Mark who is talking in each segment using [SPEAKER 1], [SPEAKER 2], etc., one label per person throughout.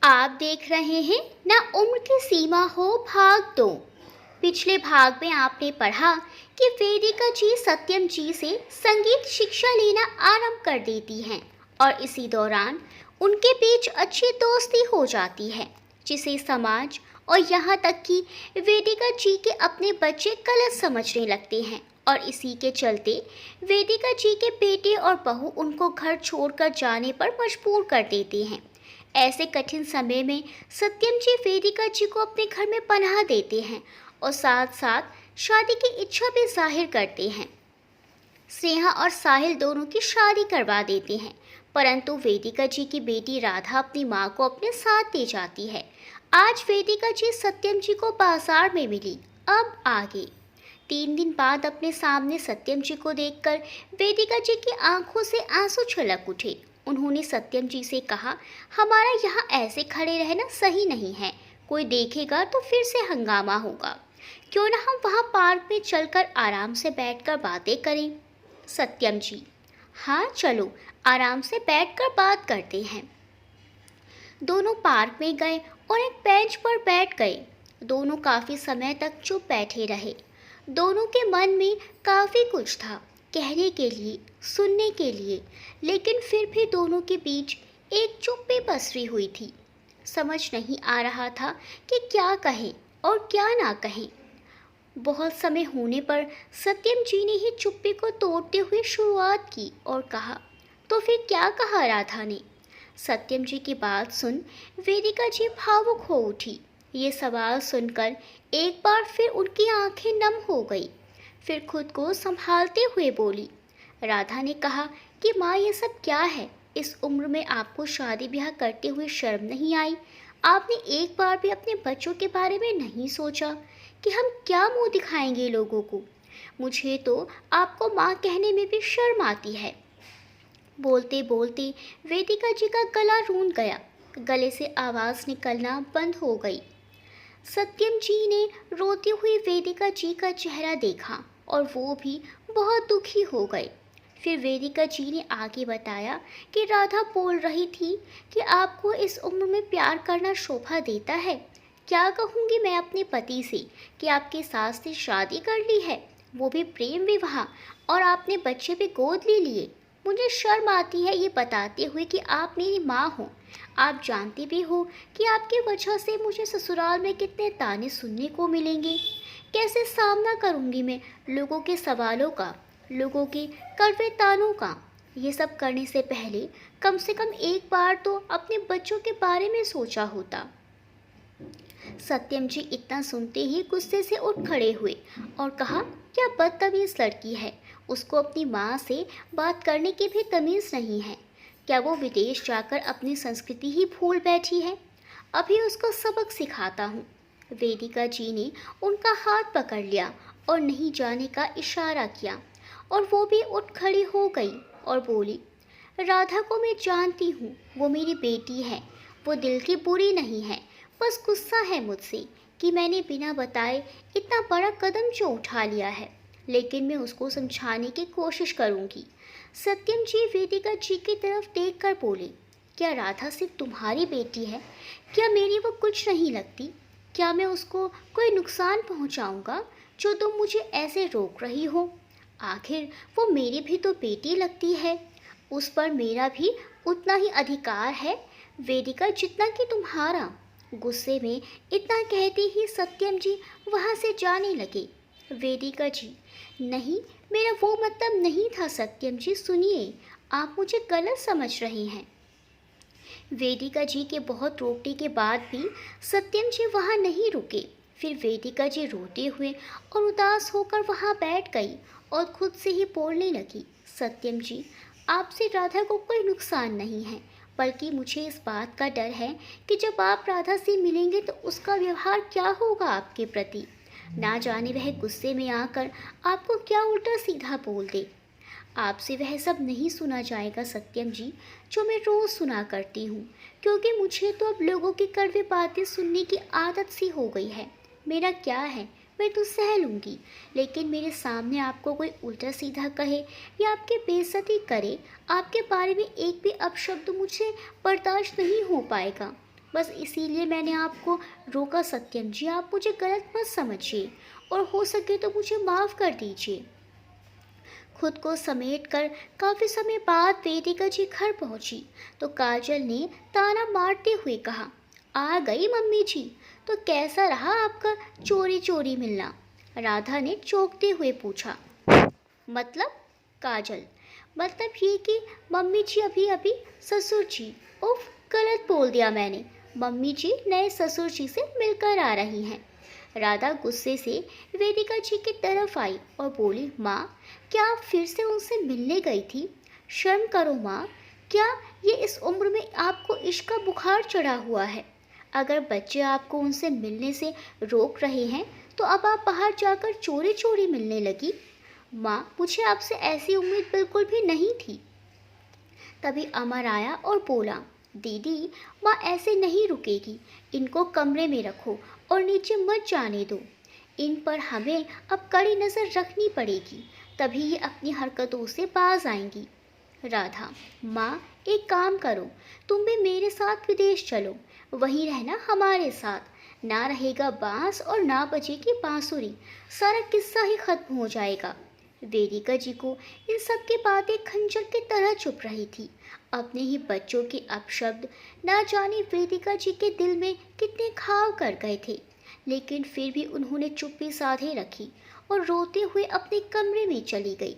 [SPEAKER 1] आप देख रहे हैं ना उम्र की सीमा हो भाग दो। पिछले भाग में आपने पढ़ा कि वेदिका जी सत्यम जी से संगीत शिक्षा लेना आरंभ कर देती हैं और इसी दौरान उनके बीच अच्छी दोस्ती हो जाती है, जिसे समाज और यहाँ तक कि वेदिका जी के अपने बच्चे गलत समझने लगते हैं। और इसी के चलते वेदिका जी के बेटे और बहू उनको घर छोड़कर जाने पर मजबूर कर देते हैं। ऐसे कठिन समय में सत्यम जी वेदिका जी को अपने घर में पनाह देते हैं और साथ साथ शादी की इच्छा भी जाहिर करते हैं। स्नेहा और साहिल दोनों की शादी करवा देते हैं, परंतु वेदिका जी की बेटी राधा अपनी माँ को अपने साथ ले जाती है। आज वेदिका जी सत्यम जी को बाजार में मिली। अब आगे 3 दिन बाद अपने सामने सत्यम जी को देखकर वेदिका जी की आंखों से आंसू छलक उठे। उन्होंने सत्यम जी से कहा, हमारा यहाँ ऐसे खड़े रहना सही नहीं है, कोई देखेगा तो फिर से हंगामा होगा। क्यों ना हम वहाँ पार्क में चलकर आराम से बैठकर बातें करें। सत्यम जी, हाँ चलो, आराम से बैठकर बात करते हैं। दोनों पार्क में गए और एक बेंच पर बैठ गए। दोनों काफ़ी समय तक चुप बैठे रहे। दोनों के मन में काफ़ी कुछ था कहने के लिए, सुनने के लिए, लेकिन फिर भी दोनों के बीच एक चुप्पी पसरी हुई थी। समझ नहीं आ रहा था कि क्या कहें और क्या ना कहें। बहुत समय होने पर सत्यम जी ने ही चुप्पी को तोड़ते हुए शुरुआत की और कहा, तो फिर क्या कहा राधा ने। सत्यम जी की बात सुन वेदिका जी भावुक हो उठी। ये सवाल सुनकर एक बार फिर उनकी आंखें नम हो गई। फिर खुद को संभालते हुए बोली, राधा ने कहा कि माँ ये सब क्या है, इस उम्र में आपको शादी ब्याह करते हुए शर्म नहीं आई? आपने एक बार भी अपने बच्चों के बारे में नहीं सोचा कि हम क्या मुंह दिखाएंगे लोगों को? मुझे तो आपको माँ कहने में भी शर्म आती है। बोलते बोलते वेदिका जी का गला रूंध गया। गले से आवाज़ निकलना बंद हो गई। सत्यम जी ने रोती हुई वेदिका जी का चेहरा देखा और वो भी बहुत दुखी हो गए। फिर वेदिका जी ने आगे बताया कि राधा बोल रही थी कि आपको इस उम्र में प्यार करना शोभा देता है। क्या कहूँगी मैं अपने पति से कि आपकी सास ने शादी कर ली है, वो भी प्रेम विवाह, और आपने बच्चे भी गोद ले लिए। मुझे शर्म आती है ये बताते हुए कि आप मेरी माँ हो। आप जानते भी हो कि आपकी वजह से मुझे ससुराल में कितने ताने सुनने को मिलेंगे। कैसे सामना करूँगी मैं लोगों के सवालों का, लोगों के कड़वे तानों का। ये सब करने से पहले कम से कम एक बार तो अपने बच्चों के बारे में सोचा होता। सत्यम जी इतना सुनते ही गुस्से से उठ खड़े हुए और कहा, क्या बदतमीज लड़की है, उसको अपनी माँ से बात करने की भी तमीज़ नहीं है। क्या वो विदेश जाकर अपनी संस्कृति ही भूल बैठी है? अभी उसको सबक सिखाता हूँ। वेदिका जी ने उनका हाथ पकड़ लिया और नहीं जाने का इशारा किया और वो भी उठ खड़ी हो गई और बोली, राधा को मैं जानती हूँ, वो मेरी बेटी है, वो दिल की बुरी नहीं है, बस गुस्सा है मुझसे कि मैंने बिना बताए इतना बड़ा कदम जो उठा लिया है, लेकिन मैं उसको समझाने की कोशिश करूँगी। सत्यम जी वेदिका जी की तरफ देख कर बोले, क्या राधा सिर्फ तुम्हारी बेटी है? क्या मेरी वो कुछ नहीं लगती? क्या मैं उसको कोई नुकसान पहुँचाऊँगा जो तुम मुझे ऐसे रोक रही हो? आखिर वो मेरी भी तो बेटी लगती है, उस पर मेरा भी उतना ही अधिकार है वेदिका जितना कि तुम्हारा। गुस्से में इतना कहते ही सत्यम जी वहाँ से जाने लगे। वेदिका जी, नहीं, मेरा वो मतलब नहीं था सत्यम जी, सुनिए, आप मुझे गलत समझ रहे हैं। वेदिका जी के बहुत रोकने के बाद भी सत्यम जी वहाँ नहीं रुके। फिर वेदिका जी रोते हुए और उदास होकर वहाँ बैठ गई और खुद से ही बोलने लगी, सत्यम जी, आपसे राधा को कोई नुकसान नहीं है, बल्कि मुझे इस बात का डर है कि जब आप राधा से मिलेंगे तो उसका व्यवहार क्या होगा आपके प्रति। ना जाने वह गुस्से में आकर आपको क्या उल्टा सीधा बोल दे। आपसे वह सब नहीं सुना जाएगा सत्यम जी, जो मैं रोज़ सुना करती हूँ, क्योंकि मुझे तो अब लोगों की कड़वी बातें सुनने की आदत सी हो गई है। मेरा क्या है, मैं तो सह लूँगी, लेकिन मेरे सामने आपको कोई उल्टा सीधा कहे या आपकी बेइज्जती करे, आपके बारे में एक भी अपशब्द मुझे बर्दाश्त नहीं हो पाएगा। बस इसीलिए मैंने आपको रोका सत्यम जी, आप मुझे गलत मत समझिए और हो सके तो मुझे माफ़ कर दीजिए। खुद को समेट कर काफी समय बाद वेदिका जी घर पहुंची तो काजल ने ताना मारते हुए कहा, आ गई मम्मी जी, तो कैसा रहा आपका चोरी चोरी मिलना? राधा ने चौंकते हुए पूछा। मतलब? काजल, मतलब ये कि मम्मी जी अभी अभी ससुर जी, उफ गलत बोल दिया मैंने, मम्मी जी नए ससुर जी से मिलकर आ रही हैं। राधा गुस्से से वेदिका जी की तरफ आई और बोली, माँ क्या आप फिर से उनसे मिलने गई थी? शर्म करो माँ, क्या ये इस उम्र में आपको इश्क का बुखार चढ़ा हुआ है? अगर बच्चे आपको उनसे मिलने से रोक रहे हैं तो अब आप बाहर जाकर चोरी चोरी मिलने लगी। माँ मुझे आपसे ऐसी उम्मीद बिल्कुल भी नहीं थी। तभी अमर आया और बोला, दीदी माँ ऐसे नहीं रुकेगी, इनको कमरे में रखो और नीचे मत जाने दो। इन पर हमें अब कड़ी नज़र रखनी पड़ेगी, तभी ये अपनी हरकतों से बाज आएंगी। राधा, माँ एक काम करो, तुम भी मेरे साथ विदेश चलो, वहीं रहना हमारे साथ, ना रहेगा बांस और ना बजेगी बांसुरी, सारा किस्सा ही खत्म हो जाएगा। वेदिका जी को इन सब की बातें खंजर की तरह चुभ रही थी। अपने ही बच्चों के अपशब्द ना जाने वेदिका जी के दिल में कितने घाव कर गए थे, लेकिन फिर भी उन्होंने चुप्पी साधे रखी और रोते हुए अपने कमरे में चली गई।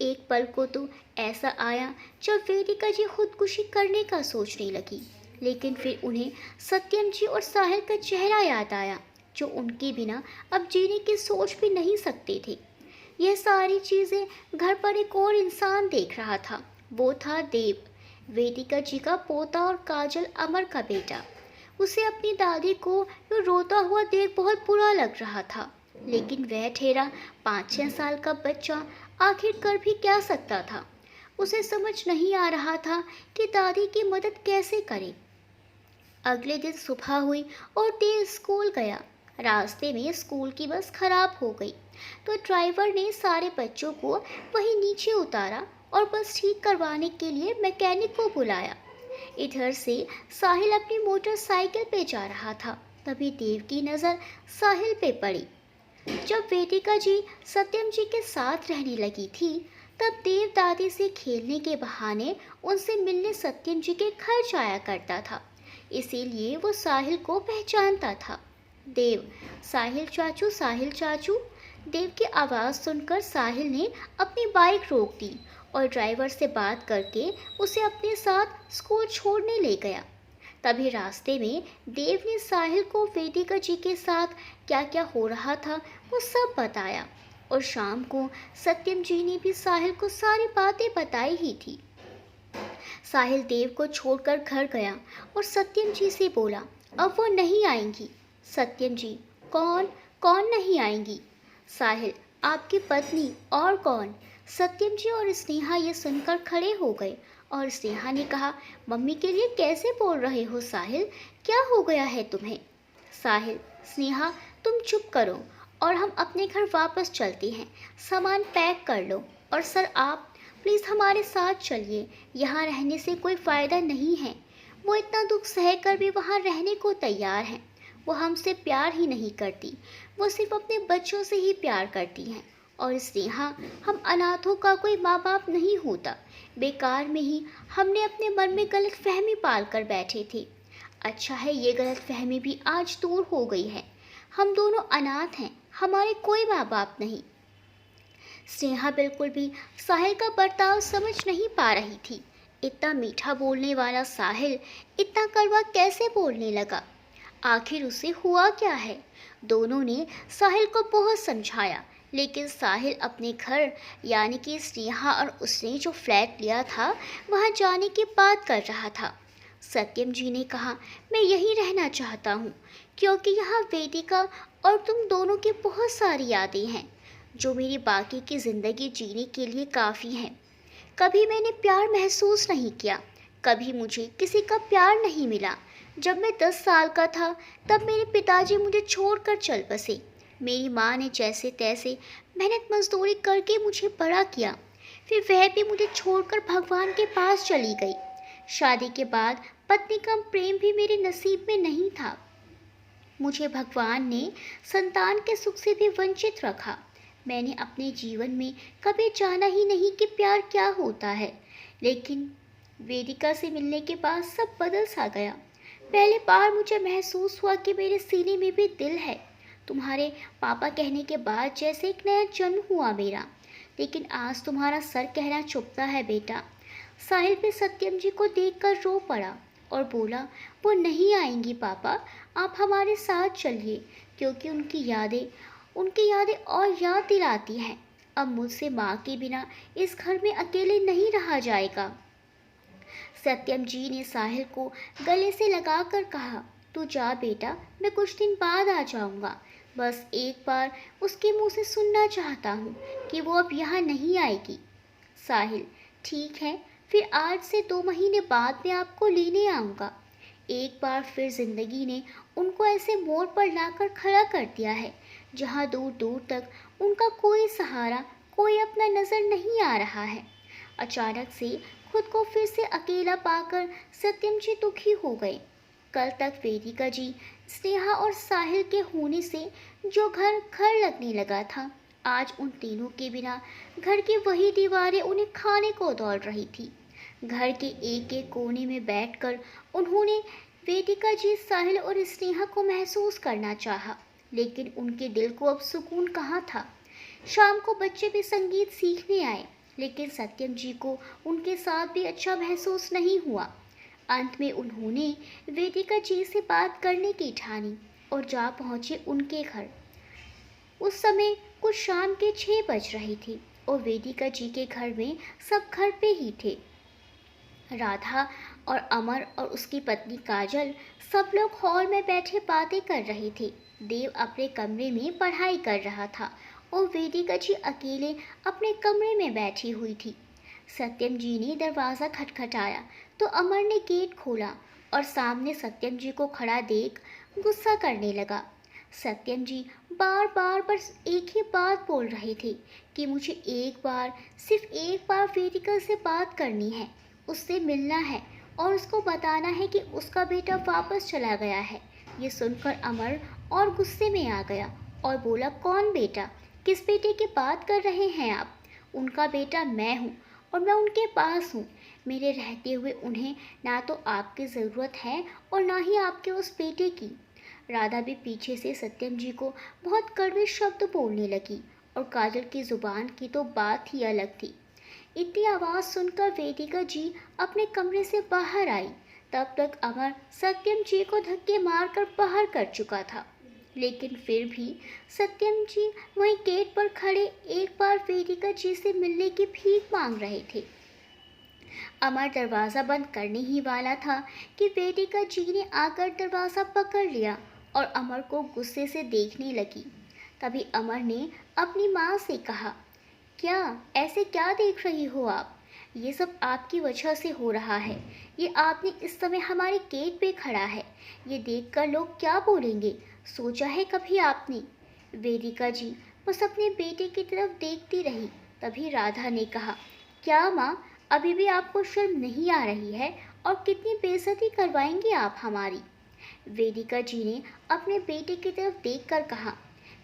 [SPEAKER 1] एक पल को तो ऐसा आया जब वेदिका जी खुदकुशी करने का सोचने लगी, लेकिन फिर उन्हें सत्यम जी और साहिल का चेहरा याद आया, जो उनके बिना अब जीने की सोच भी नहीं सकते थे। यह सारी चीज़ें घर पर एक और इंसान देख रहा था, वो था देव, वेदिका जी का पोता और काजल अमर का बेटा। उसे अपनी दादी को यूं रोता हुआ देख बहुत बुरा लग रहा था, लेकिन वह ठेरा 5-6 साल का बच्चा आखिर कर भी क्या सकता था। उसे समझ नहीं आ रहा था कि दादी की मदद कैसे करे। अगले दिन सुबह हुई और देव स्कूल गया। रास्ते में स्कूल की बस खराब हो गई तो ड्राइवर ने सारे बच्चों को वहीं नीचे उतारा और बस ठीक करवाने के लिए मैकेनिक को बुलाया। इधर से साहिल अपनी मोटरसाइकिल पे जा रहा था, तभी देव की नज़र साहिल पे पड़ी। जब वेदिका जी सत्यम जी के साथ रहने लगी थी तब देव दादी से खेलने के बहाने उनसे मिलने सत्यम जी के घर जाया करता था, इसीलिए वो साहिल को पहचानता था। देव, साहिल चाचू, साहिल चाचू। देव की आवाज़ सुनकर साहिल ने अपनी बाइक रोक दी और ड्राइवर से बात करके उसे अपने साथ स्कूल छोड़ने ले गया। तभी रास्ते में देव ने साहिल को वेदिका जी के साथ क्या क्या हो रहा था वो सब बताया और शाम को सत्यम जी ने भी साहिल को सारी बातें बताई ही थी। साहिल देव को छोड़कर घर गया और सत्यम जी से बोला, अब वो नहीं आएंगी। सत्यम जी, कौन कौन नहीं आएंगी? साहिल, आपकी पत्नी, और कौन? सत्यम जी और स्नेहा ये सुनकर खड़े हो गए और स्नेहा ने कहा, मम्मी के लिए कैसे बोल रहे हो साहिल, क्या हो गया है तुम्हें? साहिल, स्नेहा तुम चुप करो और हम अपने घर वापस चलते हैं, सामान पैक कर लो। और सर आप प्लीज़ हमारे साथ चलिए, यहाँ रहने से कोई फ़ायदा नहीं है। वो इतना दुख सहकर भी वहाँ रहने को तैयार हैं। वो हमसे प्यार ही नहीं करती, वो सिर्फ अपने बच्चों से ही प्यार करती हैं। और स्नेहा, हम अनाथों का कोई माँ बाप नहीं होता, बेकार में ही हमने अपने मन में गलत फहमी पाल कर बैठे थे। अच्छा है ये गलत फहमी भी आज दूर हो गई है। हम दोनों अनाथ हैं, हमारे कोई माँ बाप नहीं। स्नेहा बिल्कुल भी साहिल का बर्ताव समझ नहीं पा रही थी। इतना मीठा बोलने वाला साहिल इतना कड़वा कैसे बोलने लगा? आखिर उसे हुआ क्या है? दोनों ने साहिल को बहुत समझाया, लेकिन साहिल अपने घर यानी कि स्नेहा और उसने जो फ्लैट लिया था वहाँ जाने की बात कर रहा था। सत्यम जी ने कहा, मैं यहीं रहना चाहता हूँ क्योंकि यहाँ वेदिका और तुम दोनों की बहुत सारी यादें हैं जो मेरी बाकी की ज़िंदगी जीने के लिए काफ़ी हैं। कभी मैंने प्यार महसूस नहीं किया, कभी मुझे किसी का प्यार नहीं मिला। जब मैं 10 साल का था तब मेरे पिताजी मुझे छोड़कर चल बसे। मेरी माँ ने जैसे तैसे मेहनत मजदूरी करके मुझे बड़ा किया, फिर वह भी मुझे छोड़कर भगवान के पास चली गई। शादी के बाद पत्नी का प्रेम भी मेरे नसीब में नहीं था। मुझे भगवान ने संतान के सुख से भी वंचित रखा। मैंने अपने जीवन में कभी जाना ही नहीं कि प्यार क्या होता है, लेकिन वेदिका से मिलने के बाद सब बदल सा गया। पहली बार मुझे महसूस हुआ कि मेरे सीने में भी दिल है। तुम्हारे पापा कहने के बाद जैसे एक नया जन्म हुआ मेरा। लेकिन आज तुम्हारा सर कहना चुभता है बेटा। साहिल भी सत्यम जी को देखकर रो पड़ा और बोला, वो नहीं आएंगी पापा, आप हमारे साथ चलिए, क्योंकि उनकी यादें और याद दिलाती हैं। अब मुझसे माँ के बिना इस घर में अकेले नहीं रहा जाएगा। सत्यम जी ने साहिल को गले से लगाकर कहा, तू जा बेटा, मैं कुछ दिन बाद आ जाऊंगा। बस एक बार उसके मुंह से सुनना चाहता हूँ कि वो अब यहाँ नहीं आएगी। साहिल, ठीक है, फिर आज से 2 महीने बाद मैं आपको लेने आऊँगा। एक बार फिर जिंदगी ने उनको ऐसे मोड़ पर लाकर खड़ा कर दिया है जहाँ दूर दूर तक उनका कोई सहारा, कोई अपना नज़र नहीं आ रहा है। अचानक से खुद को फिर से अकेला पाकर सत्यम जी दुखी हो गए। कल तक वेदिका जी, स्नेहा और साहिल के होने से जो घर घर लगने लगा था, आज उन तीनों के बिना घर की वही दीवारें उन्हें खाने को दौड़ रही थी। घर के एक एक कोने में बैठकर उन्होंने वेदिका जी, साहिल और स्नेहा को महसूस करना चाहा, लेकिन उनके दिल को अब सुकून कहाँ था। शाम को बच्चे भी संगीत सीखने आए, लेकिन सत्यम जी को उनके साथ भी अच्छा महसूस नहीं हुआ। अंत में उन्होंने वेदिका जी से बात करने की ठानी और जा पहुँचे उनके घर। उस समय कुछ शाम के 6 बज रही थी और वेदिका जी के घर में सब घर पे ही थे। राधा और अमर और उसकी पत्नी काजल, सब लोग हॉल में बैठे बातें कर रहे थे। देव अपने कमरे में पढ़ाई कर रहा था और वेदिका जी अकेले अपने कमरे में बैठी हुई थी। सत्यम जी ने दरवाज़ा खटखटाया तो अमर ने गेट खोला और सामने सत्यम जी को खड़ा देख गुस्सा करने लगा। सत्यम जी बार बार बस एक ही बात बोल रहे थे कि मुझे सिर्फ एक बार वेदिका से बात करनी है, उससे मिलना है और उसको बताना है कि उसका बेटा वापस चला गया है। ये सुनकर अमर और गुस्से में आ गया और बोला, कौन बेटा? किस बेटे की बात कर रहे हैं आप? उनका बेटा मैं हूँ और मैं उनके पास हूँ। मेरे रहते हुए उन्हें ना तो आपकी ज़रूरत है और ना ही आपके उस बेटे की। राधा भी पीछे से सत्यम जी को बहुत कड़वे शब्द बोलने लगी और काजल की ज़ुबान की तो बात ही अलग थी। इतनी आवाज़ सुनकर वेदिका जी अपने कमरे से बाहर आई। तब तक अमर सत्यम जी को धक्के मारकर बाहर कर चुका था, लेकिन फिर भी सत्यम जी वहीं गेट पर खड़े एक बार वेदिका जी से मिलने की भीख मांग रहे थे। अमर दरवाज़ा बंद करने ही वाला था कि वेदिका जी ने आकर दरवाज़ा पकड़ लिया और अमर को गुस्से से देखने लगी। तभी अमर ने अपनी माँ से कहा, क्या ऐसे क्या देख रही हो आप? ये सब आपकी वजह से हो रहा है। ये आपने इस समय हमारे गेट पे खड़ा है, ये देखकर लोग क्या बोलेंगे, सोचा है कभी आपने? वेदिका जी बस अपने बेटे की तरफ देखती रही। तभी राधा ने कहा, क्या माँ, अभी भी आपको शर्म नहीं आ रही है? और कितनी बेइज्जती करवाएंगी आप हमारी? वेदिका जी ने अपने बेटे की तरफ देखकर कहा,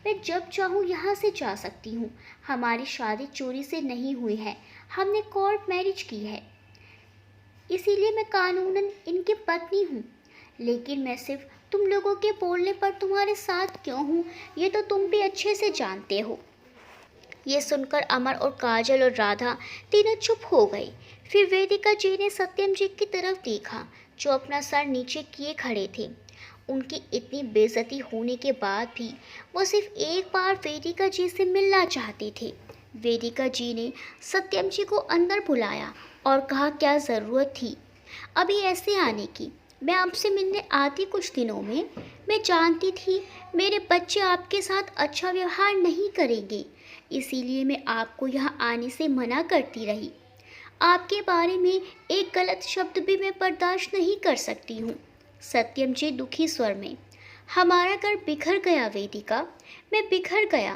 [SPEAKER 1] मैं जब चाहूँ यहाँ से जा सकती हूँ। हमारी शादी चोरी से नहीं हुई है, हमने कोर्ट मैरिज की है, इसीलिए मैं कानूनन इनकी पत्नी हूँ। लेकिन मैं सिर्फ तुम लोगों के बोलने पर तुम्हारे साथ क्यों हूँ, ये तो तुम भी अच्छे से जानते हो। ये सुनकर अमर और काजल और राधा तीनों चुप हो गए। फिर वेदिका जी ने सत्यम जी की तरफ देखा, जो अपना सर नीचे किए खड़े थे। उनकी इतनी बेइज्जती होने के बाद भी वो सिर्फ एक बार वेदिका जी से मिलना चाहते थे। वेदिका जी ने सत्यम जी को अंदर बुलाया और कहा, क्या ज़रूरत थी अभी ऐसे आने की? मैं आपसे मिलने आती कुछ दिनों में। मैं जानती थी मेरे बच्चे आपके साथ अच्छा व्यवहार नहीं करेंगे, इसीलिए मैं आपको यहाँ आने से मना करती रही। आपके बारे में एक गलत शब्द भी मैं बर्दाश्त नहीं कर सकती हूँ। सत्यम जी दुखी स्वर में, हमारा घर बिखर गया वेदिका, मैं बिखर गया।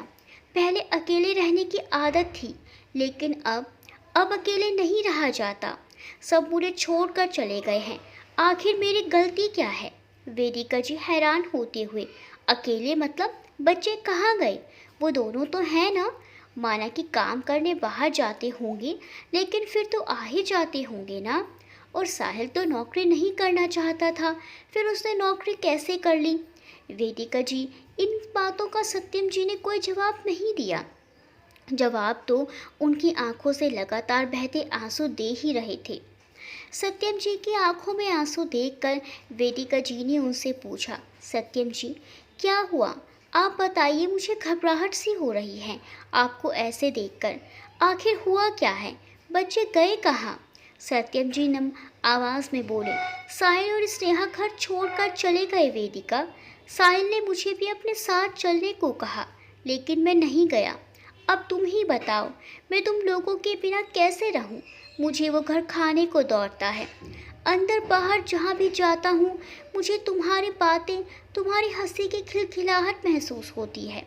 [SPEAKER 1] पहले अकेले रहने की आदत थी, लेकिन अब अकेले नहीं रहा जाता। सब मुझे छोड़कर चले गए हैं। आखिर मेरी गलती क्या है? वेदिका जी हैरान होते हुए। अकेले मतलब? बच्चे कहाँ गए? वो दोनों तो हैं ना? माना कि काम करने बाहर जाते होंगे, लेकिन फिर तो आ ही जाते होंगे ना? और साहिल तो नौकरी नहीं करना चाहता था, फिर उसने नौकरी कैसे कर ली? वेदिका जी, इन बातों का सत्यम जी ने कोई जवाब नहीं दिया। जवाब तो उनकी आंखों से लगातार बहते आंसू दे ही रहे थे। सत्यम जी की आंखों में आंसू देखकर वेदिका जी ने उनसे पूछा, सत्यम जी, क्या हुआ? आप बताइए, मुझे घबराहट सी हो रही है आपको ऐसे देखकर। आखिर हुआ क्या है? बच्चे गए कहाँ? सत्यम जी नम आवाज़ में बोले, साहिल और स्नेहा घर छोड़कर चले गए वेदिका। साहिल ने मुझे भी अपने साथ चलने को कहा, लेकिन मैं नहीं गया। अब तुम ही बताओ, मैं तुम लोगों के बिना कैसे रहूं? मुझे वो घर खाने को दौड़ता है। अंदर बाहर जहाँ भी जाता हूँ, मुझे तुम्हारी बातें, तुम्हारी हंसी की खिलखिलाहट महसूस होती है।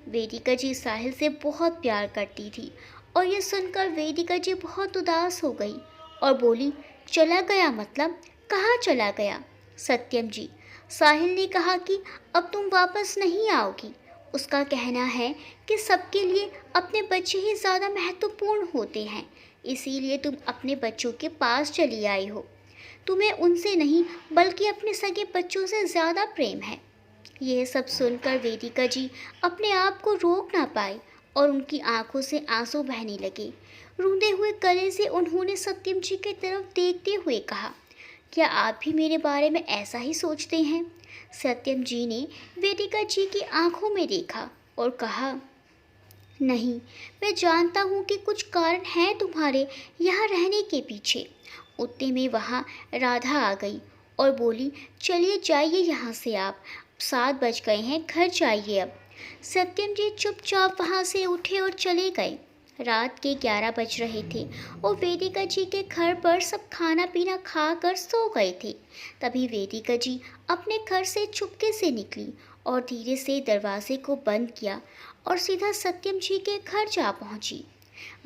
[SPEAKER 1] वेदिका जी साहिल से बहुत प्यार करती थी, और ये सुनकर वेदिका जी बहुत उदास हो गई और बोली, चला गया मतलब? कहाँ चला गया? सत्यम जी, साहिल ने कहा कि अब तुम वापस नहीं आओगी। उसका कहना है कि सबके लिए अपने बच्चे ही ज़्यादा महत्वपूर्ण होते हैं, इसीलिए तुम अपने बच्चों के पास चली आई हो। तुम्हें उनसे नहीं, बल्कि अपने सगे बच्चों से ज़्यादा प्रेम है। यह सब सुनकर वेदिका जी अपने आप को रोक ना पाए और उनकी आंखों से आंसू बहने लगे। रूंधे हुए गले से उन्होंने सत्यम जी की तरफ देखते हुए कहा, क्या आप भी मेरे बारे में ऐसा ही सोचते हैं? सत्यम जी ने वेदिका जी की आंखों में देखा और कहा, नहीं, मैं जानता हूँ कि कुछ कारण हैं तुम्हारे यहाँ रहने के पीछे। उतने में वहाँ राधा आ गई और बोली, चलिए जाइए यहाँ से आप, 7 बज गए हैं, घर जाइए अब। सत्यम जी चुपचाप वहाँ से उठे और चले गए। रात के 11 बज रहे थे और वेदिका जी के घर पर सब खाना पीना खाकर सो गए थे। तभी वेदिका जी अपने घर से चुपके से निकली और धीरे से दरवाजे को बंद किया और सीधा सत्यम जी के घर जा पहुंची।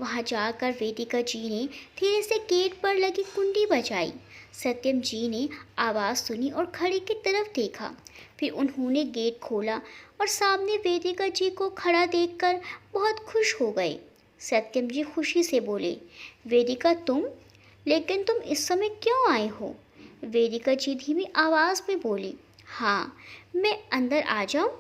[SPEAKER 1] वहां जाकर वेदिका जी ने धीरे से गेट पर लगी कुंडी बजाई। सत्यम जी ने आवाज़ सुनी और खड़ी की तरफ देखा। फिर उन्होंने गेट खोला और सामने वेदिका जी को खड़ा देखकर बहुत खुश हो गए। सत्यम जी खुशी से बोले, वेदिका तुम? लेकिन तुम इस समय क्यों आए हो? वेदिका जी धीमी आवाज़ में बोली, हाँ, मैं अंदर आ जाऊं?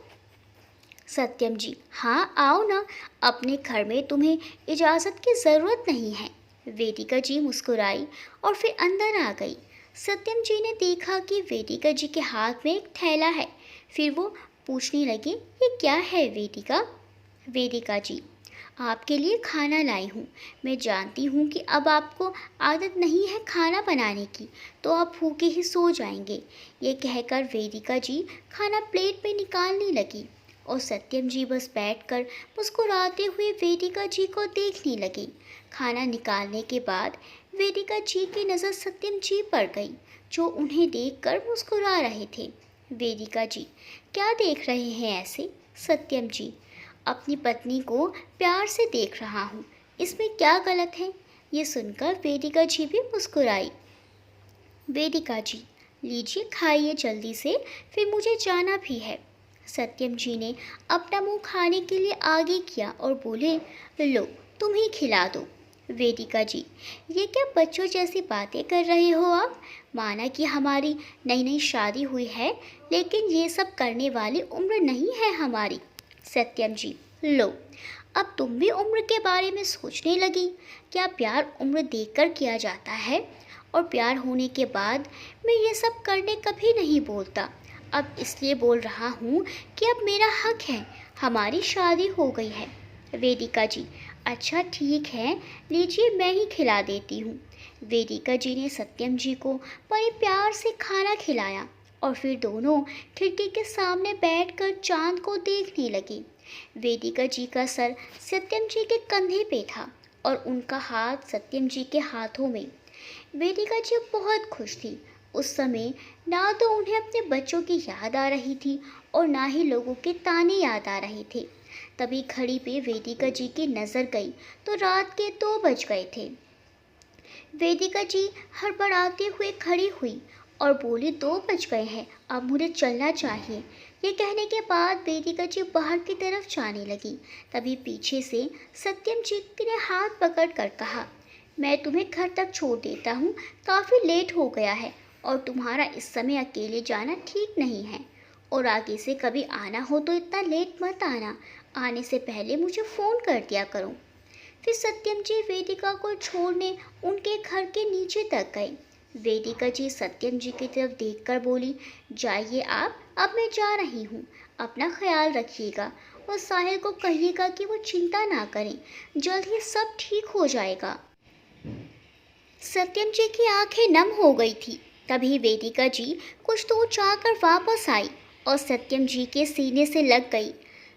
[SPEAKER 1] सत्यम जी, हाँ आओ ना, अपने घर में तुम्हें इजाज़त की ज़रूरत नहीं है। वेदिका जी मुस्कुराई और फिर अंदर आ गई। सत्यम जी ने देखा कि वेदिका जी के हाथ में एक थैला है। फिर वो पूछने लगे, ये क्या है वेदिका? वेदिका जी, आपके लिए खाना लाई हूँ। मैं जानती हूँ कि अब आपको आदत नहीं है खाना बनाने की, तो आप भूखे ही सो जाएंगे। ये कहकर वेदिका जी खाना प्लेट में निकालने लगी और सत्यम जी बस बैठकर मुस्कुराते हुए वेदिका जी को देखने लगे। खाना निकालने के बाद वेदिका जी की नज़र सत्यम जी पर गई, जो उन्हें देखकर मुस्कुरा रहे थे। वेदिका जी, क्या देख रहे हैं ऐसे? सत्यम जी, अपनी पत्नी को प्यार से देख रहा हूँ, इसमें क्या गलत है? ये सुनकर वेदिका जी भी मुस्कुराई। वेदिका जी, लीजिए खाइए जल्दी से, फिर मुझे जाना भी है। सत्यम जी ने अपना मुंह खाने के लिए आगे किया और बोले, लो तुम ही खिला दो। वेदिका जी, ये क्या बच्चों जैसी बातें कर रहे हो आप? माना कि हमारी नई नई शादी हुई है, लेकिन ये सब करने वाली उम्र नहीं है हमारी। सत्यम जी, लो अब तुम भी उम्र के बारे में सोचने लगी। क्या प्यार उम्र देखकर किया जाता है? और प्यार होने के बाद मैं ये सब करने कभी नहीं बोलता। अब इसलिए बोल रहा हूँ कि अब मेरा हक है, हमारी शादी हो गई है। वेदिका जी, अच्छा ठीक है, लीजिए मैं ही खिला देती हूँ। वेदिका जी ने सत्यम जी को बड़े प्यार से खाना खिलाया और फिर दोनों खिड़की के सामने बैठकर चांद को देखने लगे। वेदिका जी का सर सत्यम जी के कंधे पे था और उनका हाथ सत्यम जी के हाथों में। वेदिका जी बहुत खुश थी। उस समय ना तो उन्हें अपने बच्चों की याद आ रही थी और ना ही लोगों के ताने याद आ रहे थे। तभी घड़ी पे वेदिका जी की नज़र गई तो रात के 2 बज गए थे। वेदिका जी हड़बड़ाते हुए खड़ी हुई और बोली 2 बज गए हैं, अब मुझे चलना चाहिए। ये कहने के बाद वेदिका जी बाहर की तरफ जाने लगी। तभी पीछे से सत्यम जी ने हाथ पकड़ कर कहा, मैं तुम्हें घर तक छोड़ देता हूँ, काफ़ी लेट हो गया है और तुम्हारा इस समय अकेले जाना ठीक नहीं है। और आगे से कभी आना हो तो इतना लेट मत आना, आने से पहले मुझे फ़ोन कर दिया करो। फिर सत्यम जी वेदिका को छोड़ने उनके घर के नीचे तक गए। वेदिका जी सत्यम जी की तरफ देखकर बोली, जाइए आप, अब मैं जा रही हूँ, अपना ख्याल रखिएगा और साहिल को कहिएगा कि वो चिंता ना करें, जल्द ही सब ठीक हो जाएगा। सत्यम जी की आंखें नम हो गई थी। तभी वेदिका जी कुछ दूर जाकर वापस आई और सत्यम जी के सीने से लग गई।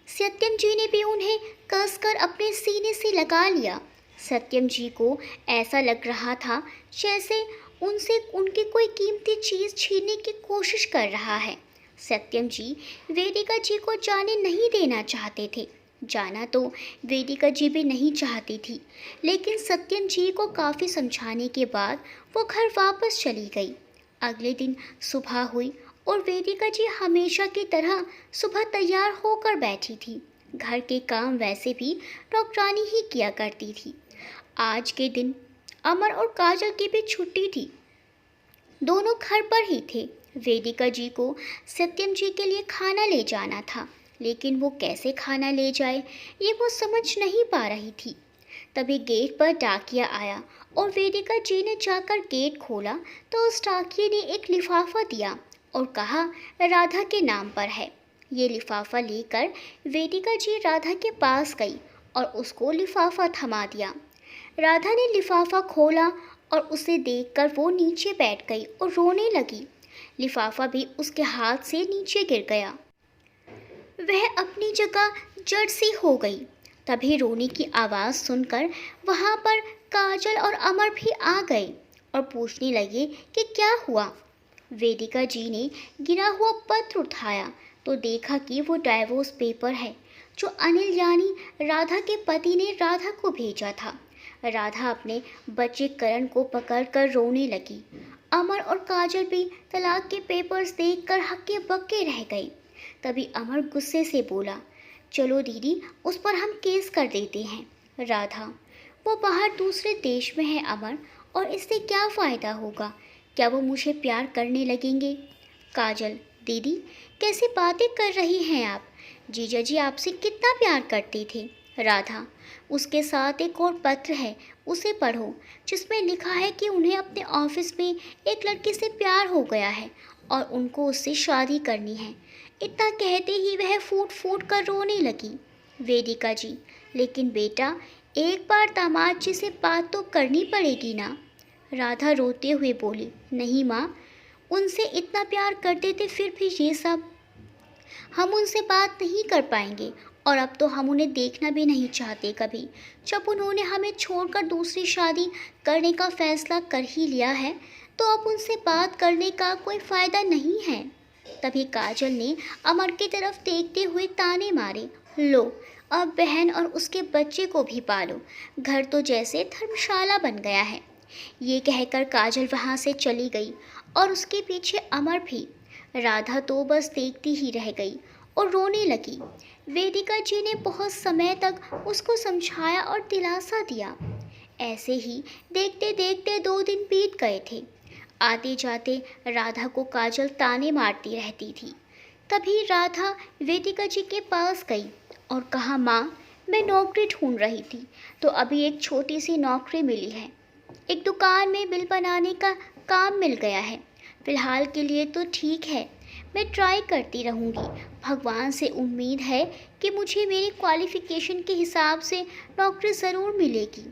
[SPEAKER 1] सत्यम जी ने भी उन्हें कसकर अपने सीने से लगा लिया। सत्यम जी को ऐसा लग रहा था जैसे उनसे उनकी कोई कीमती चीज़ छीनने की कोशिश कर रहा है। सत्यम जी वेदिका जी को जाने नहीं देना चाहते थे। जाना तो वेदिका जी भी नहीं चाहती थी, लेकिन सत्यम जी को काफ़ी समझाने के बाद वो घर वापस चली गई। अगले दिन सुबह हुई और वेदिका जी हमेशा की तरह सुबह तैयार होकर बैठी थी। घर के काम वैसे भी नौकरानी ही किया करती थी। आज के दिन अमर और काजल की भी छुट्टी थी, दोनों घर पर ही थे। वेदिका जी को सत्यम जी के लिए खाना ले जाना था, लेकिन वो कैसे खाना ले जाए ये वो समझ नहीं पा रही थी। तभी गेट पर डाकिया आया और वेदिका जी ने जाकर गेट खोला तो उस डाकिये ने एक लिफाफा दिया और कहा, राधा के नाम पर है। ये लिफाफा लेकर वेदिका जी राधा के पास गई और उसको लिफाफा थमा दिया। राधा ने लिफाफा खोला और उसे देखकर वो नीचे बैठ गई और रोने लगी। लिफाफा भी उसके हाथ से नीचे गिर गया। वह अपनी जगह जड़ सी हो गई। तभी रोने की आवाज़ सुनकर वहाँ पर काजल और अमर भी आ गए और पूछने लगे कि क्या हुआ। वेदिका जी ने गिरा हुआ पत्र उठाया तो देखा कि वो डाइवोर्स पेपर है जो अनिल यानी राधा के पति ने राधा को भेजा था। राधा अपने बच्चे करण को पकड़कर रोने लगी। अमर और काजल भी तलाक के पेपर्स देखकर हक्के बक्के रह गए। तभी अमर गुस्से से बोला, चलो दीदी, उस पर हम केस कर देते हैं। राधा, वो बाहर दूसरे देश में है अमर, और इससे क्या फ़ायदा होगा? क्या वो मुझे प्यार करने लगेंगे? काजल, दीदी कैसी बातें कर रही हैं आप? जीजा जी आपसे कितना प्यार करते थे। राधा, उसके साथ एक और पत्र है, उसे पढ़ो, जिसमें लिखा है कि उन्हें अपने ऑफिस में एक लड़की से प्यार हो गया है और उनको उससे शादी करनी है। इतना कहते ही वह फूट फूट कर रोने लगी। वेदिका जी, लेकिन बेटा, एक बार दामाद जी से बात तो करनी पड़ेगी ना। राधा रोते हुए बोली, नहीं माँ, उनसे इतना प्यार करते थे, फिर भी ये सब। हम उनसे बात नहीं कर पाएंगे और अब तो हम उन्हें देखना भी नहीं चाहते कभी। जब उन्होंने हमें छोड़कर दूसरी शादी करने का फैसला कर ही लिया है तो अब उनसे बात करने का कोई फ़ायदा नहीं है। तभी काजल ने अमर की तरफ देखते हुए ताने मारे, लो, अब बहन और उसके बच्चे को भी पालो, घर तो जैसे धर्मशाला बन गया है। ये कहकर काजल वहाँ से चली गई और उसके पीछे अमर भी। राधा तो बस देखती ही रह गई और रोने लगी। वेदिका जी ने बहुत समय तक उसको समझाया और दिलासा दिया। ऐसे ही देखते देखते 2 दिन बीत गए थे। आते जाते राधा को काजल ताने मारती रहती थी। तभी राधा वेदिका जी के पास गई और कहा, माँ, मैं नौकरी ढूंढ रही थी तो अभी एक छोटी सी नौकरी मिली है। एक दुकान में बिल बनाने का काम मिल गया है। फ़िलहाल के लिए तो ठीक है, मैं ट्राई करती रहूँगी। भगवान से उम्मीद है कि मुझे मेरी क्वालिफ़िकेशन के हिसाब से नौकरी ज़रूर मिलेगी।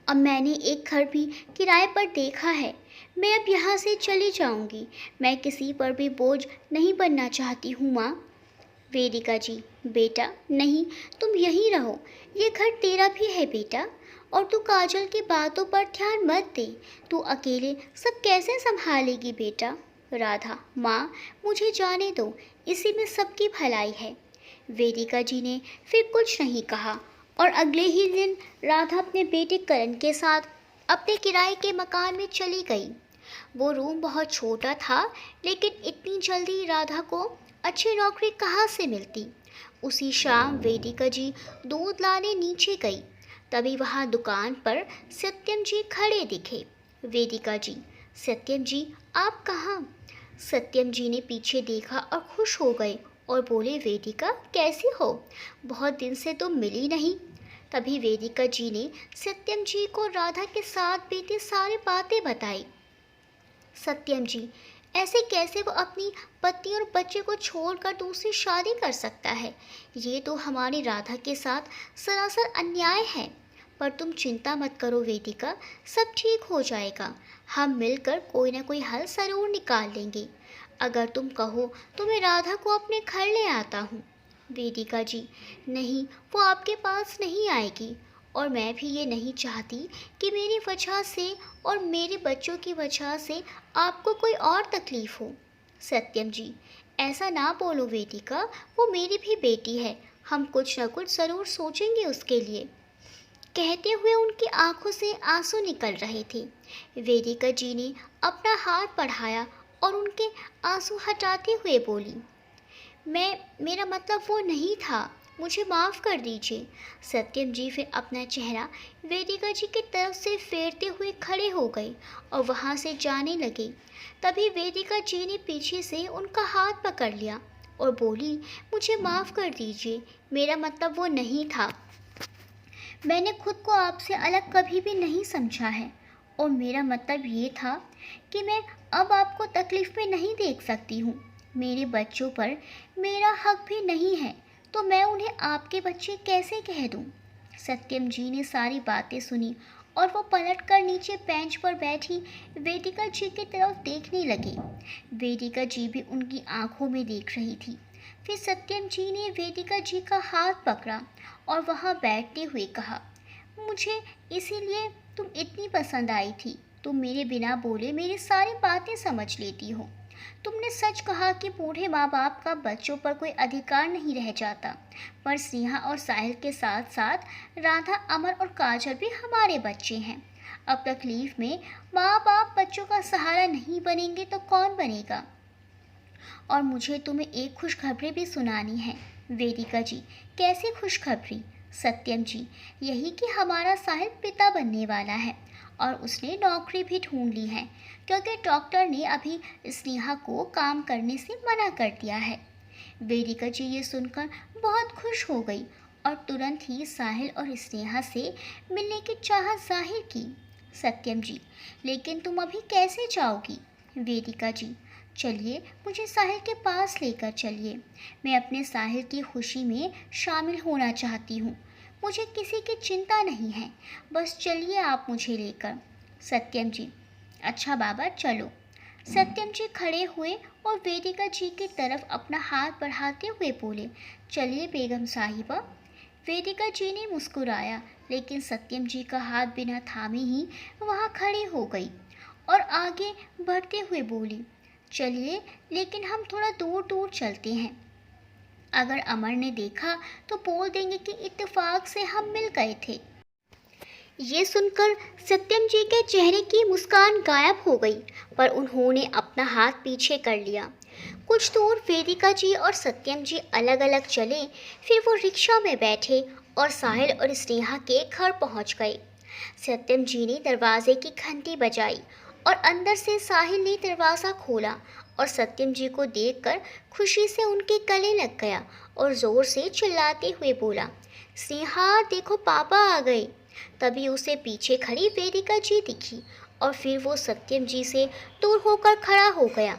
[SPEAKER 1] अब मैंने एक घर भी किराए पर देखा है। मैं अब यहाँ से चली जाऊँगी। मैं किसी पर भी बोझ नहीं बनना चाहती हूँ माँ। वेदिका जी, बेटा नहीं, तुम यहीं रहो, ये घर तेरा भी है बेटा। और तू काजल की बातों पर ध्यान मत दे, तू अकेले सब कैसे संभालेगी बेटा। राधा, माँ, मुझे जाने दो, इसी में सबकी भलाई है। वेदिका जी ने फिर कुछ नहीं कहा और अगले ही दिन राधा अपने बेटे करण के साथ अपने किराए के मकान में चली गई। वो रूम बहुत छोटा था, लेकिन इतनी जल्दी राधा को अच्छी नौकरी कहाँ से मिलती। उसी शाम वेदिका जी दूध लाने नीचे गई। तभी वहाँ दुकान पर सत्यम जी खड़े दिखे। वेदिका जी, सत्यम जी आप कहाँ? सत्यम जी ने पीछे देखा और खुश हो गए और बोले, वेदिका कैसी हो? बहुत दिन से तुम मिली नहीं। तभी वेदिका जी ने सत्यम जी को राधा के साथ बीती सारी बातें बताई। सत्यम जी, ऐसे कैसे वो अपनी पत्नी और बच्चे को छोड़कर दूसरी शादी कर सकता है? ये तो हमारी राधा के साथ सरासर अन्याय है। पर तुम चिंता मत करो वेदिका, सब ठीक हो जाएगा। हम मिलकर कोई ना कोई हल ज़रूर निकाल लेंगे। अगर तुम कहो तो मैं राधा को अपने घर ले आता हूँ। वेदिका जी, नहीं, वो आपके पास नहीं आएगी। और मैं भी ये नहीं चाहती कि मेरी वजह से और मेरे बच्चों की वजह से आपको कोई और तकलीफ़ हो। सत्यम जी, ऐसा ना बोलो वेदिका, वो मेरी भी बेटी है। हम कुछ न कुछ ज़रूर सोचेंगे उसके लिए। कहते हुए उनकी आंखों से आंसू निकल रहे थे। वेदिका जी ने अपना हाथ बढ़ाया और उनके आंसू हटाते हुए बोली, मेरा मतलब वो नहीं था, मुझे माफ़ कर दीजिए। सत्यम जी फिर अपना चेहरा वेदिका जी की तरफ से फेरते हुए खड़े हो गए और वहाँ से जाने लगे। तभी वेदिका जी ने पीछे से उनका हाथ पकड़ लिया और बोली, मुझे माफ़ कर दीजिए, मेरा मतलब वो नहीं था। मैंने खुद को आपसे अलग कभी भी नहीं समझा है और मेरा मतलब ये था कि मैं अब आपको तकलीफ़ में नहीं देख सकती हूँ। मेरे बच्चों पर मेरा हक भी नहीं है, तो मैं उन्हें आपके बच्चे कैसे कह दूँ? सत्यम जी ने सारी बातें सुनी और वो पलटकर नीचे बेंच पर बैठी वेदिका जी की तरफ देखने लगे। वेदिका जी भी उनकी आंखों में देख रही थी। फिर सत्यम जी ने वेदिका जी का हाथ पकड़ा और वहाँ बैठते हुए कहा, मुझे इसीलिए तुम इतनी पसंद आई थी। तुम मेरे बिना बोले मेरी सारी बातें समझ लेती हो। तुमने सच कहा कि बूढ़े माँ बाप का बच्चों पर कोई अधिकार नहीं रह जाता, पर स्नेहा और साहिल के साथ साथ राधा, अमर और काजल भी हमारे बच्चे हैं। अब तकलीफ में माँ बाप बच्चों का सहारा नहीं बनेंगे तो कौन बनेगा? और मुझे तुम्हें एक खुशखबरी भी सुनानी है। वेदिका जी, कैसी खुशखबरी? सत्यम जी, यही कि हमारा साहिल पिता बनने वाला है और उसने नौकरी भी ढूंढ ली है, क्योंकि डॉक्टर ने अभी स्नेहा को काम करने से मना कर दिया है। वेदिका जी ये सुनकर बहुत खुश हो गई और तुरंत ही साहिल और स्नेहा से मिलने की चाहत जाहिर की। सत्यम जी, लेकिन तुम अभी कैसे जाओगी? वेदिका जी, चलिए मुझे साहिल के पास लेकर चलिए। मैं अपने साहिल की खुशी में शामिल होना चाहती हूँ। मुझे किसी की चिंता नहीं है, बस चलिए आप मुझे लेकर। सत्यम जी, अच्छा बाबा चलो। सत्यम जी खड़े हुए और वेदिका जी की तरफ अपना हाथ बढ़ाते हुए बोले, चलिए बेगम साहिबा। वेदिका जी ने मुस्कुराया, लेकिन सत्यम जी का हाथ बिना थामे ही वहाँ खड़े हो गई और आगे बढ़ते हुए बोली, चलिए, लेकिन हम थोड़ा दूर दूर चलते हैं। अगर अमर ने देखा तो बोल देंगे कि इत्तेफाक से हम मिल गए थे। ये सुनकर सत्यम जी के चेहरे की मुस्कान गायब हो गई, पर उन्होंने अपना हाथ पीछे कर लिया। कुछ दूर वेदिका जी और सत्यम जी अलग अलग चले। फिर वो रिक्शा में बैठे और साहिल और स्नेहा के घर पहुंच गए। सत्यम जी ने दरवाजे की घंटी बजाई और अंदर से साहिल ने दरवाज़ा खोला और सत्यम जी को देखकर खुशी से उनके गले लग गया और ज़ोर से चिल्लाते हुए बोला, स्नेहा देखो पापा आ गए। तभी उसे पीछे खड़ी वेदिका जी दिखी और फिर वो सत्यम जी से दूर होकर खड़ा हो गया।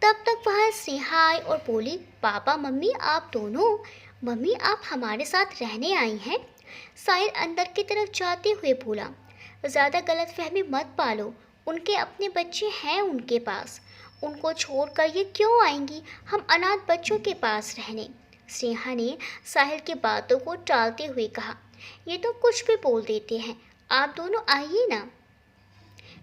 [SPEAKER 1] तब तक वहाँ स्नेहा आई और बोली, पापा मम्मी आप दोनों, मम्मी आप हमारे साथ रहने आई हैं? साहिल अंदर की तरफ जाते हुए बोला, ज़्यादा गलतफहमी मत पालो, उनके अपने बच्चे हैं उनके पास, उनको छोड़कर ये क्यों आएंगी हम अनाथ बच्चों के पास रहने? स्नेहा ने साहिल की बातों को टालते हुए कहा, ये तो कुछ भी बोल देते हैं, आप दोनों आइए ना।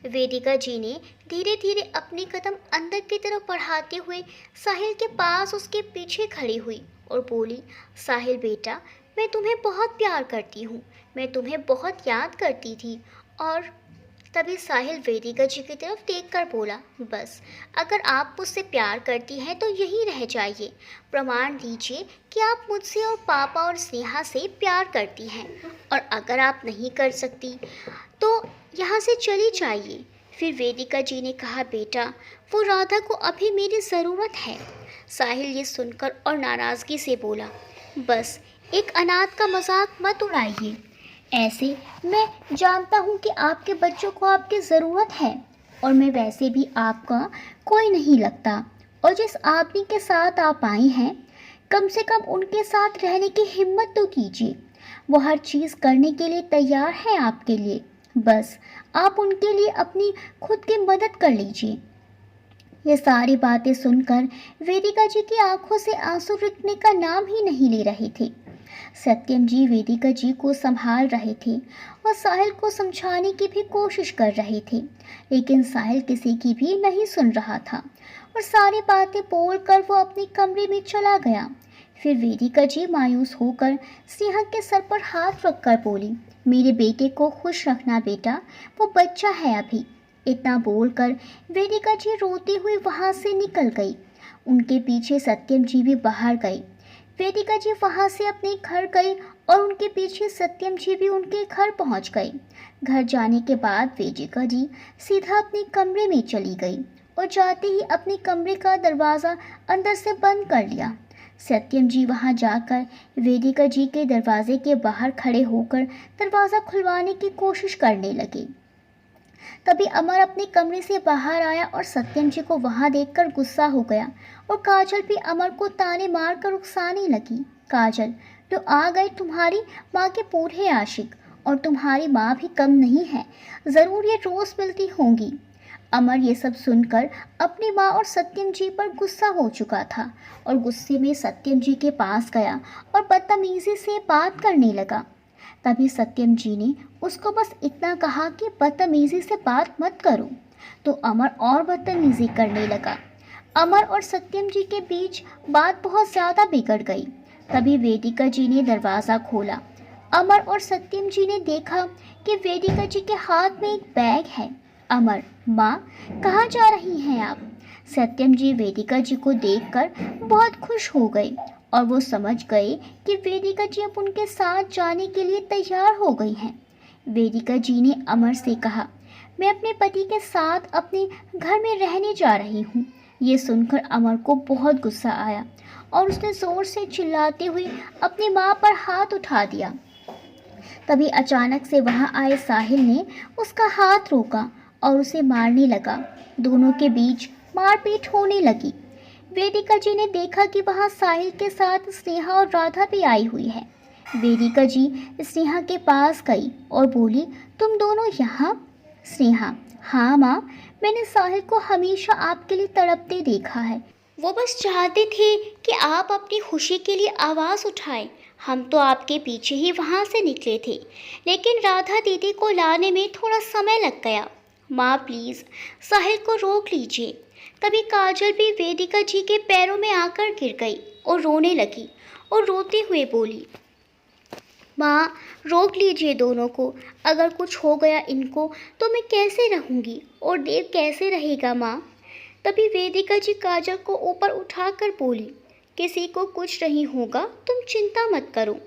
[SPEAKER 1] वेदिका जी ने धीरे धीरे अपने कदम अंदर की तरफ बढ़ाते हुए साहिल के पास उसके पीछे खड़ी हुई और बोली, साहिल बेटा, मैं तुम्हें बहुत प्यार करती हूँ, मैं तुम्हें बहुत याद करती थी और तभी साहिल वेदिका जी की तरफ देख कर बोला, बस अगर आप मुझसे प्यार करती हैं तो यही रह जाइए। प्रमाण दीजिए कि आप मुझसे और पापा और स्नेहा से प्यार करती हैं। और अगर आप नहीं कर सकती तो यहाँ से चली जाइए। फिर वेदिका जी ने कहा, बेटा वो राधा को अभी मेरी ज़रूरत है। साहिल ये सुनकर और नाराज़गी से बोला, बस एक अनाथ का मजाक मत उड़ाइए। ऐसे मैं जानता हूँ कि आपके बच्चों को आपकी ज़रूरत है और मैं वैसे भी आपका कोई नहीं लगता। और जिस आदमी के साथ आप आई हैं, कम से कम उनके साथ रहने की हिम्मत तो कीजिए। वो हर चीज़ करने के लिए तैयार है आपके लिए। बस आप उनके लिए अपनी खुद की मदद कर लीजिए। ये सारी बातें सुनकर वेदिका जी की आंखों से आंसू रुकने का नाम ही नहीं ले रहे थे। सत्यम जी वेदिका जी को संभाल रहे थे और साहिल को समझाने की भी कोशिश कर रहे थे, लेकिन साहिल किसी की भी नहीं सुन रहा था और सारी बातें बोलकर वो अपने कमरे में चला गया। फिर वेदिका जी मायूस होकर स्नेहा के सर पर हाथ रखकर बोली, मेरे बेटे को खुश रखना बेटा, वो बच्चा है अभी। इतना बोलकर वेदिका जी रोती हुई वहाँ से निकल गई। उनके पीछे सत्यम जी भी बाहर गए। वेदिका जी वहाँ से अपने घर गई और उनके पीछे सत्यम जी भी उनके घर पहुँच गए। घर जाने के बाद वेदिका जी सीधा अपने कमरे में चली गई और जाते ही अपने कमरे का दरवाज़ा अंदर से बंद कर लिया। सत्यम जी वहाँ जाकर वेदिका जी के दरवाजे के बाहर खड़े होकर दरवाज़ा खुलवाने की कोशिश करने लगे। तभी अमर अपने कमरे से बाहर आया और सत्यम जी को वहाँ देखकर गुस्सा हो गया और काजल भी अमर को ताने मारकर उकसाने लगी। काजल, तो आ गए तुम्हारी माँ के पूरे आशिक, और तुम्हारी माँ भी कम नहीं है, ज़रूर ये रोज़ मिलती होंगी। अमर ये सब सुनकर अपनी माँ और सत्यम जी पर गुस्सा हो चुका था और गुस्से में सत्यम जी के पास गया और बदतमीज़ी से बात करने लगा। तभी सत्यम जी ने उसको बस इतना कहा कि बदतमीज़ी से बात मत करो, तो अमर और बदतमीज़ी करने लगा। अमर और सत्यम जी के बीच बात बहुत ज़्यादा बिगड़ गई। तभी वेदिका जी ने दरवाज़ा खोला। अमर और सत्यम जी ने देखा कि वेदिका जी के हाथ में एक बैग है। अमर, माँ कहाँ जा रही हैं आप? सत्यम जी वेदिका जी को देखकर बहुत खुश हो गए और वो समझ गए कि वेदिका जी अब उनके साथ जाने के लिए तैयार हो गई हैं। वेदिका जी ने अमर से कहा, मैं अपने पति के साथ अपने घर में रहने जा रही हूँ। ये सुनकर अमर को बहुत गुस्सा आया और उसने ज़ोर से चिल्लाते हुए अपनी माँ पर हाथ उठा दिया। तभी अचानक से वहाँ आए साहिल ने उसका हाथ रोका और उसे मारने लगा। दोनों के बीच मारपीट होने लगी। वेदिका जी ने देखा कि वहाँ साहिल के साथ स्नेहा और राधा भी आई हुई है। वेदिका जी स्नेहा के पास गई और बोली, तुम दोनों यहाँ? स्नेहा, हाँ माँ, मैंने साहिल को हमेशा आपके लिए तड़पते देखा है। वो बस चाहते थे कि आप अपनी खुशी के लिए आवाज़ उठाएं। हम तो आपके पीछे ही वहाँ से निकले थे, लेकिन राधा दीदी को लाने में थोड़ा समय लग गया। माँ प्लीज़ साहिल को रोक लीजिए। तभी काजल भी वेदिका जी के पैरों में आकर गिर गई और रोने लगी और रोते हुए बोली, माँ रोक लीजिए दोनों को, अगर कुछ हो गया इनको तो मैं कैसे रहूँगी और देव कैसे रहेगा माँ? तभी वेदिका जी काजल को ऊपर उठाकर बोली, किसी को कुछ नहीं होगा, तुम चिंता मत करो।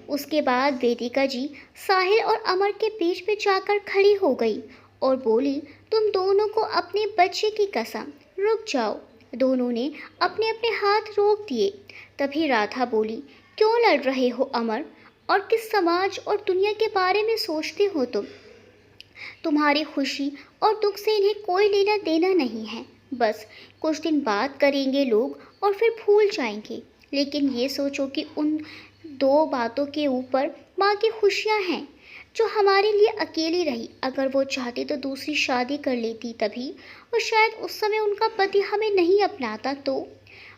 [SPEAKER 1] उसके बाद वेदिका जी साहिल और अमर के बीच में जाकर खड़ी हो गई और बोली, तुम दोनों को अपने बच्चे की कसम, रुक जाओ। दोनों ने अपने अपने हाथ रोक दिए। तभी राधा बोली, क्यों लड़ रहे हो अमर, और किस समाज और दुनिया के बारे में सोचते हो तुम? तुम्हारी खुशी और दुख से इन्हें कोई लेना देना नहीं है। बस कुछ दिन बात करेंगे लोग और फिर भूल जाएंगे, लेकिन ये सोचो कि उन दो बातों के ऊपर माँ की खुशियाँ हैं जो हमारे लिए अकेली रही। अगर वो चाहती तो दूसरी शादी कर लेती तभी, और शायद उस समय उनका पति हमें नहीं अपनाता तो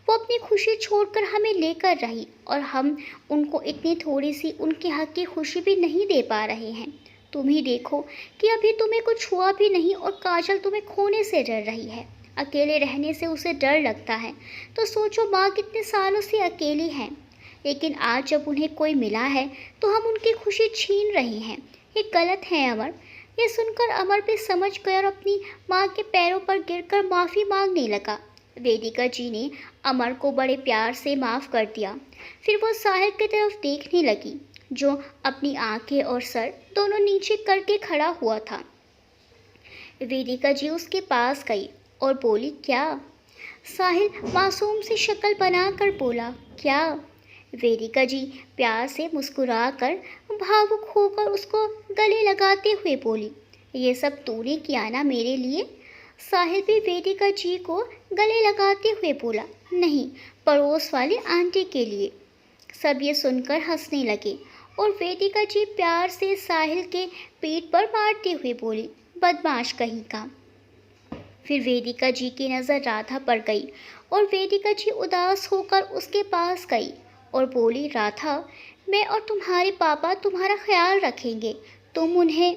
[SPEAKER 1] वो अपनी खुशी छोड़कर हमें लेकर रही, और हम उनको इतनी थोड़ी सी उनके हक की खुशी भी नहीं दे पा रहे हैं। तुम ही देखो कि अभी तुम्हें कुछ हुआ भी नहीं और काजल तुम्हें खोने से डर रही है। अकेले रहने से उसे डर लगता है, तो सोचो माँ कितने सालों से अकेली है, लेकिन आज जब उन्हें कोई मिला है तो हम उनकी खुशी छीन रहे हैं। ये गलत है अमर, ये सुनकर अमर भी समझ गया और अपनी माँ के पैरों पर गिरकर माफ़ी मांगने लगा। वेदिका जी ने अमर को बड़े प्यार से माफ़ कर दिया। फिर वो साहिल की तरफ देखने लगी, जो अपनी आंखें और सर दोनों नीचे करके खड़ा हुआ था। वेदिका जी उसके पास गई और बोली, क्या? साहिल मासूम सी शक्ल बनाकर बोला, क्या? वेदिका जी प्यार से मुस्कुराकर भावुक होकर उसको गले लगाते हुए बोली, ये सब तूने किया ना मेरे लिए? साहिल भी वेदिका जी को गले लगाते हुए बोला, नहीं, पड़ोस वाली आंटी के लिए। सब ये सुनकर हंसने लगे और वेदिका जी प्यार से साहिल के पीठ पर मारते हुए बोली, बदमाश कहीं का। फिर वेदिका जी की नज़र राधा पर गई और वेदिका जी उदास होकर उसके पास गई और बोली, राधा, मैं और तुम्हारे पापा तुम्हारा ख्याल रखेंगे, तुम उन्हें।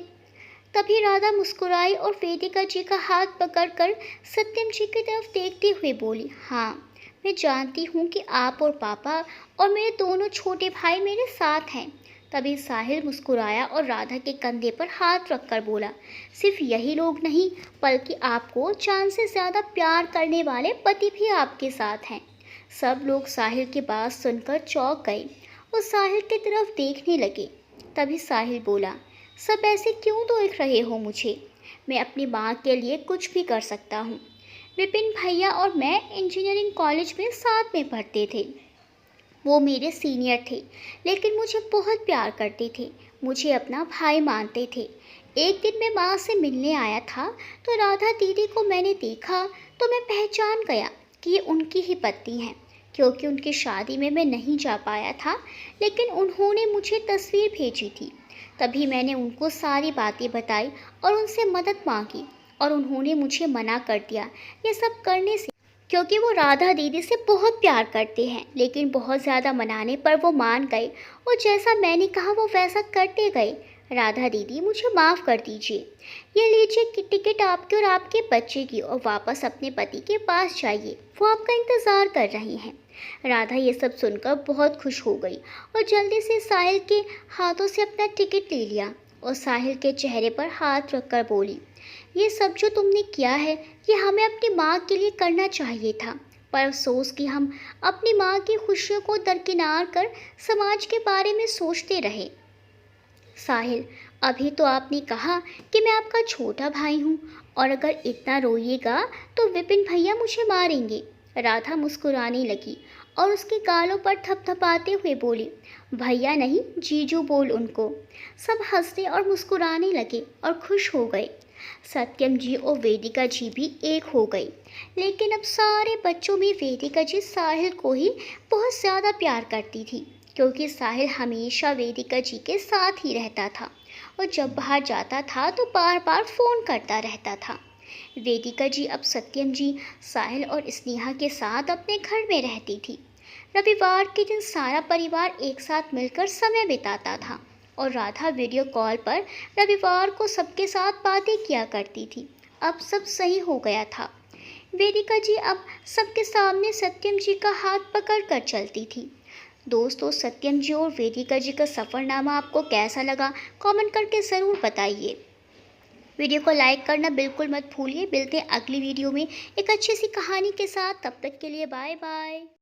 [SPEAKER 1] तभी राधा मुस्कुराई और वेदिका जी का हाथ पकड़कर सत्यम जी की तरफ देखते हुए बोली, हाँ, मैं जानती हूँ कि आप और पापा और मेरे दोनों छोटे भाई मेरे साथ हैं। तभी साहिल मुस्कुराया और राधा के कंधे पर हाथ रखकर बोला, सिर्फ यही लोग नहीं, बल्कि आपको जान से ज़्यादा प्यार करने वाले पति भी आपके साथ हैं। सब लोग साहिल की बात सुनकर चौंक गए और साहिल की तरफ देखने लगे। तभी साहिल बोला, सब ऐसे क्यों देख रहे हो मुझे? मैं अपनी माँ के लिए कुछ भी कर सकता हूँ। विपिन भैया और मैं इंजीनियरिंग कॉलेज में साथ में पढ़ते थे। वो मेरे सीनियर थे, लेकिन मुझे बहुत प्यार करते थे, मुझे अपना भाई मानते थे। एक दिन मैं माँ से मिलने आया था तो राधा दीदी को मैंने देखा तो मैं पहचान गया कि ये उनकी ही पत्नी है। क्योंकि उनकी शादी में मैं नहीं जा पाया था, लेकिन उन्होंने मुझे तस्वीर भेजी थी। तभी मैंने उनको सारी बातें बताई और उनसे मदद मांगी और उन्होंने मुझे मना कर दिया ये सब करने से, क्योंकि वो राधा दीदी से बहुत प्यार करते हैं। लेकिन बहुत ज़्यादा मनाने पर वो मान गए और जैसा मैंने कहा वो वैसा करते गए। राधा दीदी, मुझे माफ़ कर दीजिए। ये लीजिए कि टिकट आपके और आपके बच्चे की, और वापस अपने पति के पास जाइए, वो आपका इंतज़ार कर रहे हैं। राधा ये सब सुनकर बहुत खुश हो गई और जल्दी से साहिल के हाथों से अपना टिकट ले लिया और साहिल के चेहरे पर हाथ रखकर बोली, ये सब जो तुमने किया है ये हमें अपनी माँ के लिए करना चाहिए था, पर अफसोस कि हम अपनी माँ की खुशियों को दरकिनार कर समाज के बारे में सोचते रहे। साहिल, अभी तो आपने कहा कि मैं आपका छोटा भाई हूँ और अगर इतना रोइएगा तो विपिन भैया मुझे मारेंगे। राधा मुस्कुराने लगी और उसके गालों पर थपथपाते हुए बोली, भैया नहीं, जीजू बोल उनको। सब हंसने और मुस्कुराने लगे और खुश हो गए। सत्यम जी और वेदिका जी भी एक हो गई। लेकिन अब सारे बच्चों में वेदिका जी साहिल को ही बहुत ज़्यादा प्यार करती थी, क्योंकि साहिल हमेशा वेदिका जी के साथ ही रहता था और जब बाहर जाता था तो बार बार फ़ोन करता रहता था। वेदिका जी अब सत्यम जी, साहिल और स्नेहा के साथ अपने घर में रहती थी। रविवार के दिन सारा परिवार एक साथ मिलकर समय बिताता था और राधा वीडियो कॉल पर रविवार को सबके साथ बातें किया करती थी। अब सब सही हो गया था। वेदिका जी अब सबके सामने सत्यम जी का हाथ पकड़ कर चलती थी। दोस्तों, सत्यम जी और वेदिका जी का सफ़रनामा आपको कैसा लगा, कमेंट करके ज़रूर बताइए। वीडियो को लाइक करना बिल्कुल मत भूलिए। मिलते हैं अगली वीडियो में एक अच्छी सी कहानी के साथ। तब तक के लिए बाय बाय।